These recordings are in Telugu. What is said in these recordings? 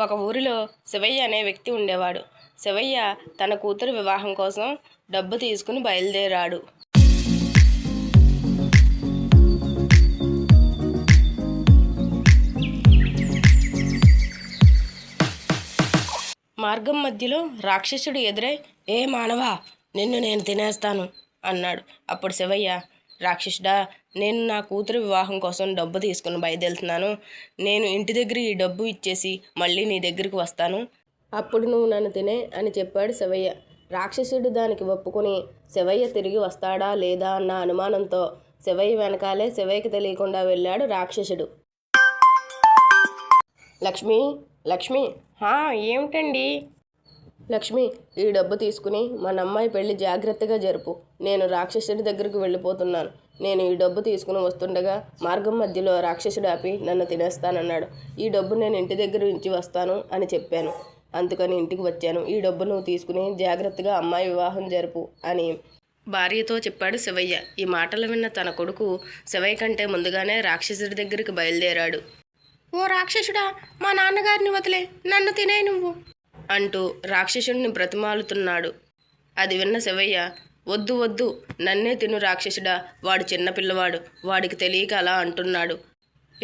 ఒక ఊరిలో శివయ్య అనే వ్యక్తి ఉండేవాడు. శివయ్య తన కూతురు వివాహం కోసం డబ్బు తీసుకుని బయలుదేరాడు. మార్గం మధ్యలో రాక్షసుడు ఎదురై, ఏ మానవా, నిన్ను నేను తినేస్తాను అన్నాడు. అప్పుడు శివయ్య, రాక్షసుడా, నేను నా కూతురు వివాహం కోసం డబ్బు తీసుకుని బయలుదేరుతున్నాను. నేను ఇంటి దగ్గర ఈ డబ్బు ఇచ్చేసి మళ్ళీ నీ దగ్గరికి వస్తాను, అప్పుడు నువ్వు నన్ను తినే అని చెప్పాడు శివయ్య. రాక్షసుడు దానికి ఒప్పుకొని శివయ్య తిరిగి వస్తాడా లేదా అన్న అనుమానంతో శివయ్య వెనకాలే శివయ్యకి తెలియకుండా వెళ్ళాడు రాక్షసుడు. లక్ష్మి, లక్ష్మి, ఏమిటండి? లక్ష్మి, ఈ డబ్బు తీసుకుని మన అమ్మాయి పెళ్లి జాగ్రత్తగా జరుపు. నేను రాక్షసుడి దగ్గరకు వెళ్ళిపోతున్నాను. నేను ఈ డబ్బు తీసుకుని వస్తుండగా మార్గం మధ్యలో రాక్షసుడు ఆపి నన్ను తినేస్తానన్నాడు. ఈ డబ్బు నేను ఇంటి దగ్గర ఉంచి వస్తాను అని చెప్పాను. అందుకని ఇంటికి వచ్చాను. ఈ డబ్బు నువ్వు తీసుకుని జాగ్రత్తగా అమ్మాయి వివాహం జరుపు అని భార్యతో చెప్పాడు శివయ్య. ఈ మాటలు విన్న తన కొడుకు శివయ్య కంటే ముందుగానే రాక్షసుడి దగ్గరికి బయలుదేరాడు. ఓ రాక్షసుడా, మా నాన్నగారిని వదిలే, నన్ను తినే నువ్వు అంటూ రాక్షసుడిని బ్రతిమాలుతున్నాడు. అది విన్న శివయ్య, వద్దు వద్దు, నన్నే తిను రాక్షసుడా, వాడు చిన్నపిల్లవాడు, వాడికి తెలియక అలా అంటున్నాడు.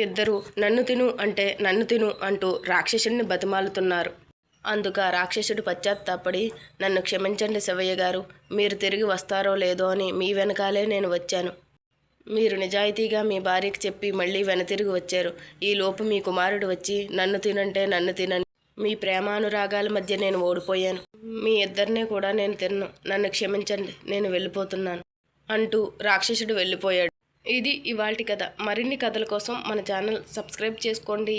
ఇద్దరు నన్ను తిను అంటే నన్ను తిను అంటూ రాక్షసుడిని బతిమాలుతున్నారు. అందుక రాక్షసుడు పశ్చాత్తాపడి, నన్ను క్షమించండి శివయ్య గారు, మీరు తిరిగి వస్తారో లేదో అని మీ వెనకాలే నేను వచ్చాను. మీరు నిజాయితీగా మీ భార్యకి చెప్పి మళ్ళీ వెనతిరిగి వచ్చారు. ఈలోపు మీ కుమారుడు వచ్చి నన్ను తినంటే నన్ను తినని మీ ప్రేమానురాగాల మధ్య నేను ఓడిపోయాను. మీ ఇద్దరినే కూడా నేను తిన్ను, నన్ను క్షమించండి, నేను వెళ్ళిపోతున్నాను అంటూ రాక్షసుడు వెళ్ళిపోయాడు. ఇది ఇవాల్టి కథ. మరిన్ని కథల కోసం మన ఛానల్ సబ్స్క్రైబ్ చేసుకోండి.